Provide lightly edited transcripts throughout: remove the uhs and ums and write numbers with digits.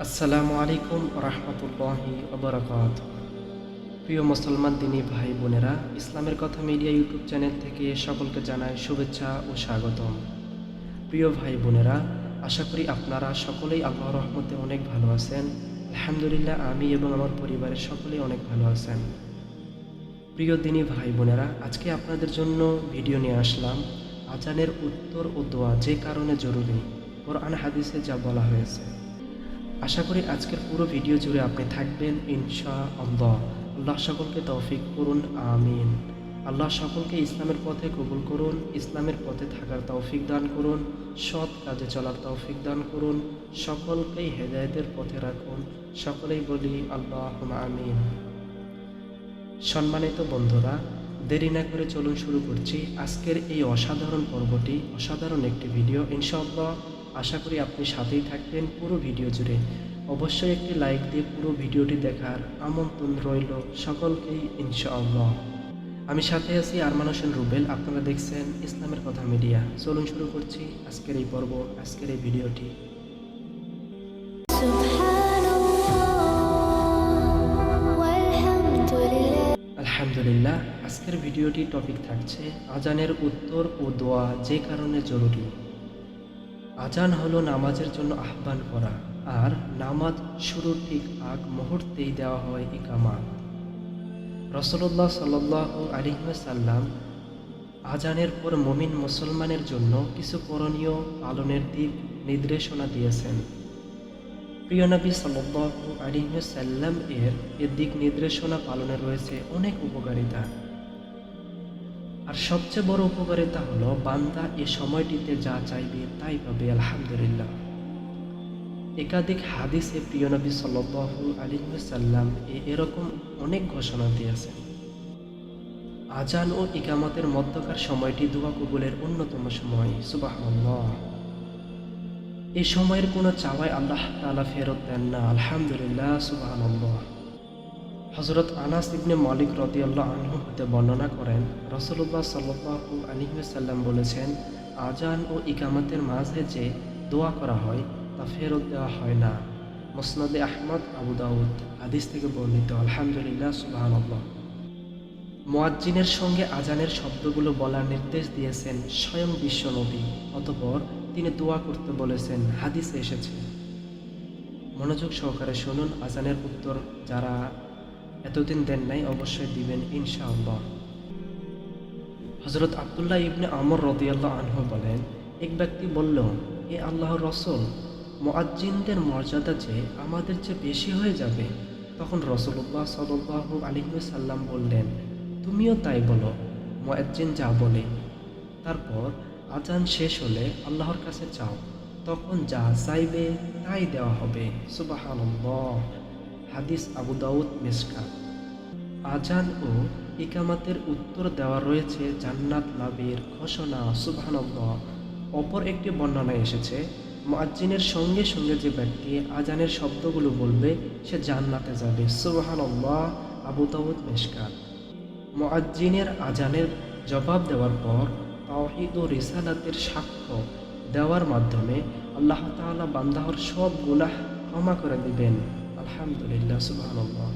আসসালামু আলাইকুম রহমতুল্লাহি ওবরাকাত। প্রিয় মুসলমান দিনী ভাই বোনেরা, ইসলামের কথা মিডিয়া ইউটিউব চ্যানেল থেকে সকলকে জানাই শুভেচ্ছা ও স্বাগতম। প্রিয় ভাই বোনেরা, আশা করি আপনারা সকলেই আল্লাহর রহমতে অনেক ভালো আছেন। আলহামদুলিল্লাহ, আমি এবং আমার পরিবারের সকলেই অনেক ভালো আছেন। প্রিয় দিনী ভাই বোনেরা, আজকে আপনাদের জন্য ভিডিও নিয়ে আসলাম আজানের উত্তর ও দোয়া যে কারণে জরুরি, কোরআন হাদিসে যা বলা হয়েছে। আশা করি আজকের পুরো ভিডিও জুড়ে আপনি থাকবেন ইনশাআল্লাহ। আল্লাহ সকলকে তৌফিক করুন, আমিন। আল্লাহ সকলকে ইসলামের পথে কবুল করুন, ইসলামের পথে থাকার তৌফিক দান করুন, সৎ কাজে চলার তৌফিক দান করুন, সকলকেই হেদায়েতের পথে রাখুন। সকলেই বলি আল্লাহুম্মা আমিন। সম্মানিত বন্ধুরা, দেরি না করে চলুন শুরু করছি আজকের এই অসাধারণ পর্বটি, অসাধারণ একটি ভিডিও। ইনশাআল্লাহ আশা করি আপনি সাথেই থাকবেন পুরো ভিডিও জুড়ে। অবশ্যই একটি লাইক দিয়ে পুরো ভিডিওটি দেখার আমন্ত্রণ রইল সকলকেই ইনশাআল্লাহ। আমি সাথে আছি আরমান হোসেন রুবেল, আপনারা দেখছেন ইসলামের কথা মিডিয়া। চলুন শুরু করছি আজকের এই পর্ব, আজকের এই ভিডিওটি। আলহামদুলিল্লাহ, আজকের ভিডিওটি টপিক থাকছে আজানের উত্তর ও দোয়া যে কারণে জরুরি। আজান হলো নামাজের জন্য আহ্বান করা, আর নামাজ শুরুর ঠিক আগ মুহূর্তেই দেওয়া হয় ইকামাত। রাসূলুল্লাহ সাল্লাল্লাহু আলাইহি ওয়াসাল্লাম আজানের পর মুমিন মুসলমানের জন্য কিছু করণীয় পালনের দিক নির্দেশনা দিয়েছেন। প্রিয় নবী সাল্লাল্লাহু আলাইহি ওয়াসাল্লাম এর দিক নির্দেশনা পালনে রয়েছে অনেক উপকারিতা। আর সবচেয়ে বড় উপকারিতা হলো বান্দা এ সময়টিতে যা চাইবে তাই পাবে, আলহামদুলিল্লাহ। একাধিক হাদিসে প্রিয় নবী সাল্লাল্লাহু আলাইহি ওয়াসাল্লাম এরকম অনেক ঘোষণা দিয়েছেন। আজান ও ইকামতের মধ্যকার সময়টি দোয়া কবুলের অন্যতম সময়, সুবহানাল্লাহ। এই সময়ের কোনো চাওয়াই আল্লাহ তাআলা ফেরত দেন না, আলহামদুলিল্লাহ, সুবহানাল্লাহ। হযরত আনাস ইবনে মালিক রাদিয়াল্লাহু আনহু হতে বর্ণনা করেন, রাসূলুল্লাহ সাল্লাল্লাহু আলাইহি ওয়াসাল্লাম বলেছেন, আজান ও ইকামতের মাঝে যে দোয়া করা হয় তা ফেরত দেওয়া হয় না। মুসনাদে আহমদ, আবু দাউদ হাদিস থেকে বর্ণিত, আলহামদুলিল্লাহ, সুবহানাল্লাহ। মুয়াজ্জিনের সঙ্গে আজানের শব্দগুলো বলার নির্দেশ দিয়েছেন স্বয়ং বিশ্ব নবী, অতঃপর তিনি দোয়া করতে বলেছেন, হাদিসে এসেছে। মনোযোগ সহকারে শুনুন, আজানের উত্তর যারা এতদিন দেন নাই অবশ্যই দিবেন ইনশাআল্লাহ। হযরত আব্দুল্লাহ ইবনে আমর রাদিয়াল্লাহু আনহু বলেন, এক ব্যক্তি বলল, এ আল্লাহর রাসূল, মুয়াজ্জিনদের মর্যাদা যে আমাদের চেয়ে বেশি হয়ে যাবে। তখন রাসূলুল্লাহ সাল্লাল্লাহু আলাইহি ওয়াসাল্লাম বললেন, তুমিও তাই বলো, মুয়াজ্জিন যা বলে। তারপর আজান শেষ হলে আল্লাহর কাছে চাও, তখন যা চাইবে তাই দেওয়া হবে, সুবহানাল্লাহ। হাদিস আবু দাউদ, মিসকাত। আজান ও ইকামাতের উত্তর দেওয়া রয়েছে জান্নাত লাভের ঘোষণা, সুবহানাল্লাহ। অপর একটি বর্ণনায় এসেছে, মুয়াজ্জিনের সঙ্গে সঙ্গে যে ব্যক্তি আজানের শব্দগুলো বলবে সে জান্নাতে যাবে, সুবহানাল্লাহ। আবু দাউদ, মিসকাত। মুয়াজ্জিনের আজানের জবাব দেওয়ার পর তাওহীদ ও রিসালাতের সাক্ষ্য দেওয়ার মাধ্যমে আল্লাহ তাআলা বান্দার সব গুনাহ ক্ষমা করে দিবেন, আলহামদুলিল্লাহ, সুবহানাল্লাহ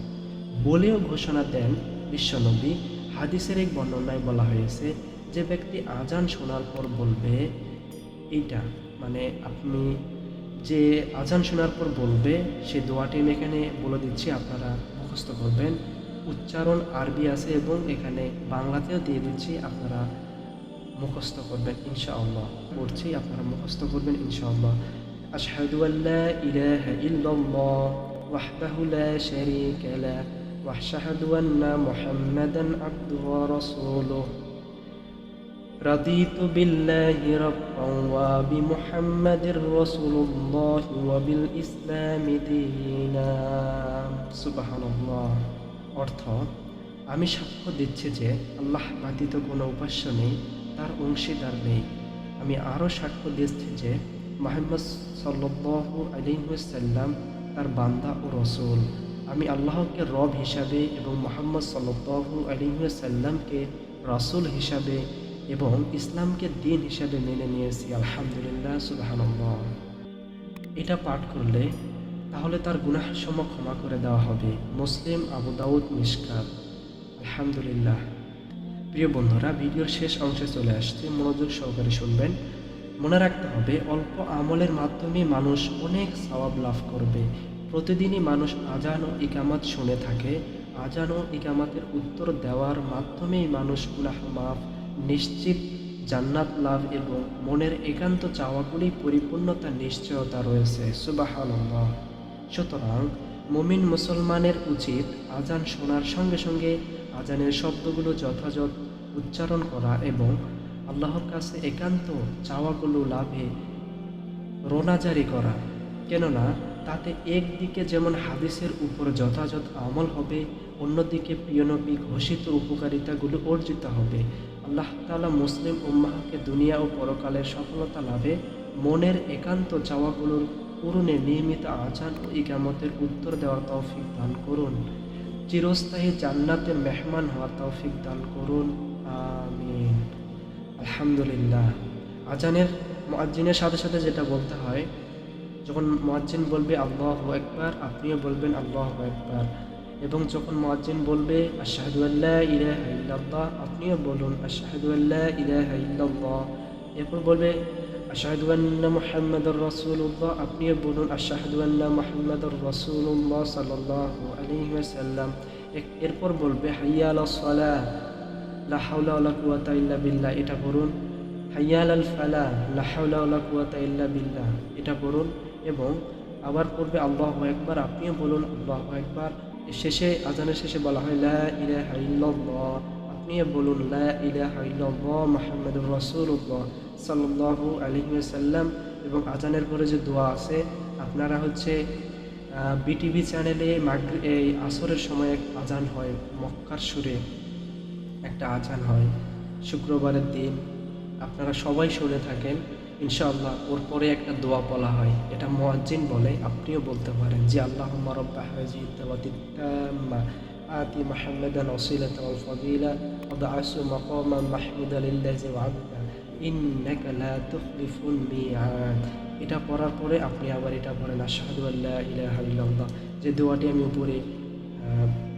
বলেও ঘোষণা দেন বিশ্বনবী। হাদিসের এক বর্ণনায় বলা হয়েছে, যে ব্যক্তি আজান শোনার পর বলবে, এইটা মানে আপনি যে আজান শোনার পর বলবে সে দোয়াটি আমি এখানে বলে দিচ্ছি, আপনারা মুখস্থ করবেন। উচ্চারণ আরবি আছে এবং এখানে বাংলাতেও দিয়ে দিচ্ছি, আপনারা মুখস্থ করবেন ইনশাআল্লাহ। পড়ছি, আপনারা মুখস্থ করবেন ইনশাআল্লাহ। আশহাদু আল্লা ইলাহা ইল্লাল্লাহ ওয়াহদাহু লা শারীকা লাহু ওয়া আশহাদু আন্না মুহাম্মাদান আবদুহু ওয়া রাসূলুহু রাদিতু বিল্লাহি রাব্বান ওয়া বিমুহাম্মাদির রাসূলুল্লাহ ওয়া বিল ইসলামি দীনা, সুবহানাল্লাহ। অর্থ, আমি সাক্ষ্য দিচ্ছি যে আল্লাহ ব্যতীত কোনো উপাস্য নেই, তার অংশীদার নেই। আমি আরও সাক্ষ্য দিচ্ছি যে মুহাম্মদ সাল্লাল্লাহু আলাইহি ওয়াসাল্লাম তার বান্দা ও রসুল। আমি আল্লাহকে রব হিসাবে এবং মুহাম্মদ সাল্লাল্লাহু আলাইহি ওয়াসাল্লামকে রাসূল হিসাবে এবং ইসলামকে দিন হিসাবে মেনে নিয়েছি, আলহামদুলিল্লাহ, সুবহানাল্লাহ। এটা পাঠ করলে তাহলে তার গুনাহসমূহ ক্ষমা করে দেওয়া হবে। মুসলিম, আবু দাউদ, মিশকাত। আলহামদুলিল্লাহ। প্রিয় বন্ধুরা, ভিডিওর শেষ অংশে চলে আসছে, মনোযোগ সহকারে শুনবেন। মনে রাখতে হবে, অল্প আমলের মাধ্যমে মানুষ অনেক সওয়াব লাভ করবে। প্রতিদিনই মানুষ আজান ও ইকামত শুনে থাকে। আজান ও ইকামতের উত্তর দেওয়ার মাধ্যমেই মানুষ গুনাহ মাফ, নিশ্চিত জান্নাত লাভ এবং মনের একান্ত চাওয়াগুলি পরিপূর্ণতা নিশ্চয়তা রয়েছে। সুবহানাল্লাহ। সুতরাং মুমিন মুসলমানের উচিত আজান শোনার সঙ্গে সঙ্গে আজানের শব্দগুলো যথাযথ উচ্চারণ করা এবং আল্লাহর কাছে একান্ত চাওয়াগুলো লাভে রোনাজারি করা। কেননা তাতে একদিকে যেমন হাদিসের উপর যথাযথ আমল হবে, অন্যদিকে প্রিয় নবী ঘোষিত উপকারিতাগুলো অর্জিত হবে। আল্লাহ তাআলা মুসলিম উম্মাহকে দুনিয়া ও পরকালের সফলতা লাভে মনের একান্ত চাওয়াগুলোর পূরণে নিয়মিত আজান ও ইকামতের উত্তর দেওয়ার তৌফিক দান করুন। চিরস্থায়ী জান্নাতের মেহমান হওয়ার তৌফিক দান করুন। আমিন। আলহামদুলিল্লাহ। আজানের মুয়াজ্জিনের সাথে সাথে যেটা বলতে হয়, যখন মুয়াজ্জিন বলবে আল্লাহু আকবার, আপনিও বলবেন আল্লাহু আকবার। এবং যখন মুয়াজ্জিন বলবে আশহাদু আল্লা ইলাহা ইল্লাল্লাহ, আপনিও বলুন আশহাদু আল্লা ইলাহা ইল্লাল্লাহ। এরপর বলবে আশহাদু আন্না মুহাম্মাদুর রাসূলুল্লাহ, আপনিও বলুন আশহাদু আন্না মুহাম্মাদুর রাসূলুল্লাহ সাল্লাল্লাহু আলাইহি ওয়াসাল্লাম। এরপর বলবে হাইয়া আলাস সালাহ, লা হাওলা ওয়ালা কুওয়াতা ইল্লা বিল্লাহ, এটা পড়ুন। হাইয়া আলাল ফালাহ, লা হাওলা ওয়ালা কুওয়াতা ইল্লা বিল্লাহ, এটা পড়ুন। এবং আবার পড়বে আল্লাহু আকবার, আপনিও বলুন আল্লাহু আকবার। শেষে আজানের শেষে বলা হয় লা ইলাহা ইল্লাল্লাহ, আপনিও বলুন লা ইলাহা ইল্লাল্লাহ মুহাম্মাদুর রাসূলুল্লাহ সাল্লাল্লাহু আলাইহি ওয়াসাল্লাম। এবং আজানের পরে যে দোয়া আছে, আপনারা বিটিভি চ্যানেলে এই আসরের সময় এক আজান হয়, মক্কার সুরে একটা আজান হয় শুক্রবারের দিন, আপনারা সবাই শুনে থাকেন ইনশাআল্লাহ। ওর পরে একটা দোয়া বলা হয়, এটা মুয়াজ্জিন বলে, আপনিও বলতে পারেন যে আল্লাহুম্মা রাব্বা হাযিহি দাওয়াতিত তাম্মা আতি মুহাম্মাদান ওয়াসিলাতা ওয়াল ফাদিলা ওয়া বা'আসু মাকামান মাহমুদান লিল্লাযি ওয়া'আদা ইন্নাকা লা তুখলিফুল মিআদ। এটা পড়ার পরে আপনি আবার এটা পড়েন আশহাদু আল্লা ইলাহা ইল্লাল্লাহ, যে দোয়াটি আমি উপরে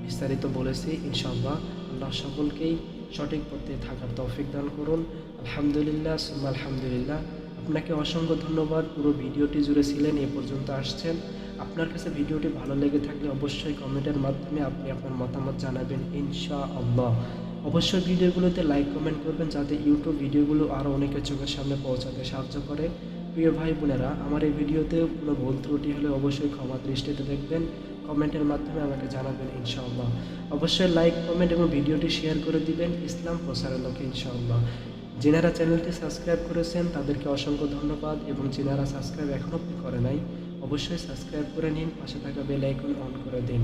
বিস্তারিত বলেছি। ইনশাআল্লাহ আল্লাহ সকলকেই সঠিক পথে থাকার তৌফিক দান করুন। আলহামদুলিল্লাহ সুম্মা আলহামদুলিল্লাহ। আপনাকে অসংখ্য ধন্যবাদ, পুরো ভিডিওটি জুড়ে ছিলেন, এ পর্যন্ত আসছেন। আপনার কাছে ভিডিওটি ভালো লেগে থাকলে অবশ্যই কমেন্টের মাধ্যমে আপনি আপনার মতামত জানাবেন ইনশাআল্লাহ। অবশ্যই ভিডিওগুলোতে লাইক কমেন্ট করবেন, যাতে ইউটিউব ভিডিওগুলো আরও অনেকের চোখের সামনে পৌঁছাতে সাহায্য করে। প্রিয় ভাই বোনেরা, আমার এই ভিডিওতে কোনো ভুল ত্রুটি হলে অবশ্যই ক্ষমা দৃষ্টিতে দেখবেন, কমেন্টের মাধ্যমে আমাকে জানাবেন ইনশাআল্লাহ। অবশ্যই লাইক কমেন্ট এবং ভিডিওটি শেয়ার করে দিবেন ইসলাম প্রচারের লক্ষ্যে ইনশাআল্লাহ। যিনারা চ্যানেলটি সাবস্ক্রাইব করেছেন তাদেরকে অসংখ্য ধন্যবাদ, এবং যিনারা সাবস্ক্রাইব এখনও করে নাই অবশ্যই সাবস্ক্রাইব করে নিন, পাশে থাকা বেল আইকন অন করে দিন,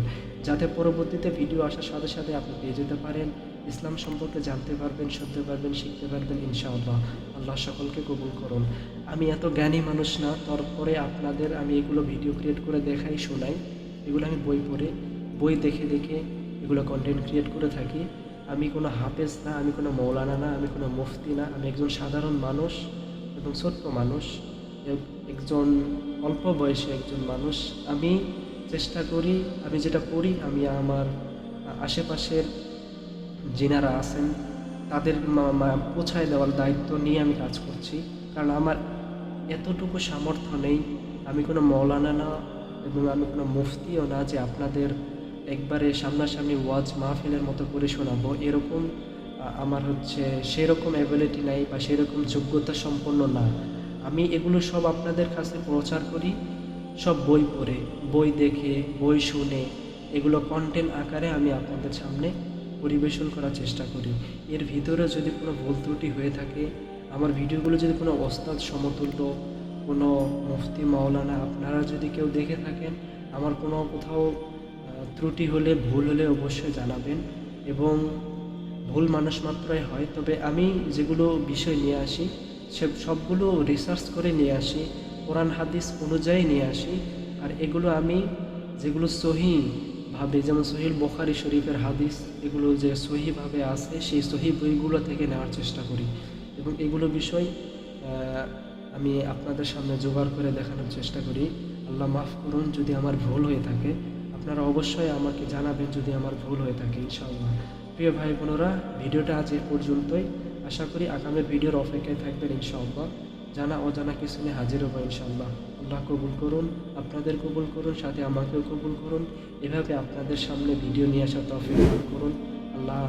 যাতে পরবর্তীতে ভিডিও আসার সাথে সাথে আপনি পেয়ে যেতে পারেন, ইসলাম সম্পর্কে জানতে পারবেন, শুনতে পারবেন, শিখতে পারবেন ইনশাআল্লাহ। আল্লাহ সকলকে কবুল করুন। আমি এত জ্ঞানী মানুষ না, তারপরে আপনাদের আমি এগুলো ভিডিও ক্রিয়েট করে দেখাই, শোনাই। এগুলো আমি বই দেখে দেখে এগুলো কন্টেন্ট ক্রিয়েট করে থাকি। আমি কোনো হাফেজ না, আমি কোনো মৌলানা না, আমি কোনো মুফতি না, আমি একজন সাধারণ মানুষ এবং ছোট্ট মানুষ, একজন অল্প বয়সী একজন মানুষ। আমি চেষ্টা করি, আমি যেটা করি, আমি আমার আশেপাশের যিনারা আছেন তাদের পৌঁছায় দেওয়ার দায়িত্ব নিয়ে আমি কাজ করছি। কারণ আমার এতটুকু সামর্থ্য নেই, আমি কোনো মৌলানা না এবং আমি কোনো মুফতিও না যে আপনাদের একবারে সামনাসামনি ওয়াজ মাহফিলের মতো করে শোনাবো, এরকম আমার সেরকম অ্যাবিলিটি নাই বা সেরকম যোগ্যতা সম্পন্ন না। আমি এগুলো সব আপনাদের কাছে প্রচার করি, সব বই পড়ে, বই দেখে, বই শুনে, এগুলো কন্টেন্ট আকারে আমি আপনাদের সামনে পরিবেশন করার চেষ্টা করি। এর ভিতরে যদি কোনো ভুল ত্রুটি হয়ে থাকে, আমার ভিডিওগুলো যদি কোনো ওস্তাদ সমতুল্য, কোনো মুফতি মাওলানা আপনারা যদি কেউ দেখে থাকেন, আমার কোনো কোথাও ত্রুটি হলে, ভুল হলে অবশ্যই জানাবেন। এবং ভুল মানুষ মাত্রই হয়, তবে আমি যেগুলো বিষয় নিয়ে আসি সবগুলো রিসার্চ করে নিয়ে আসি, কোরআন হাদিস অনুযায়ী নিয়ে আসি। আর এগুলো আমি যেগুলো সহিভাবে, যেমন সহিহ বুখারী শরীফের হাদিস, এগুলো যে সহিভাবে আছে সেই সহি বইগুলো থেকে নেওয়ার চেষ্টা করি, এবং এগুলো বিষয় আমি আপনাদের সামনে জোগাড় করে দেখানোর চেষ্টা করি। আল্লাহ মাফ করুন যদি আমার ভুল হয়ে থাকে। আপনারা অবশ্যই আমাকে জানাবেন যদি আমার ভুল হয়ে থাকে ইনশাআল্লাহ। প্রিয় ভাই বোনেরা, ভিডিওটা আজ এ পর্যন্তই। আশা করি আগামী ভিডিওর অপেক্ষায় থাকবেন ইনশাআল্লাহ। জানা অজানা কিছু নিয়ে হাজির হবো ইনশাআল্লাহ। আল্লাহ কবুল করুন, আপনাদের কবুল করুন, সাথে আমাকেও কবুল করুন। এভাবে আপনাদের সামনে ভিডিও নিয়ে আসা তৌফিক দান করুন। আল্লাহ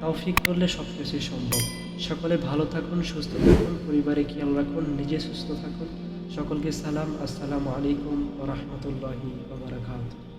তৌফিক করলে সব কিছুই সম্ভব। সকলে ভালো থাকুন, সুস্থ থাকুন, পরিবারে খেয়াল রাখুন, নিজে সুস্থ থাকুন। সকলকে সালাম, আসসালামু আলাইকুম ওয়া রাহমাতুল্লাহি ওয়া বারাকাতুহু।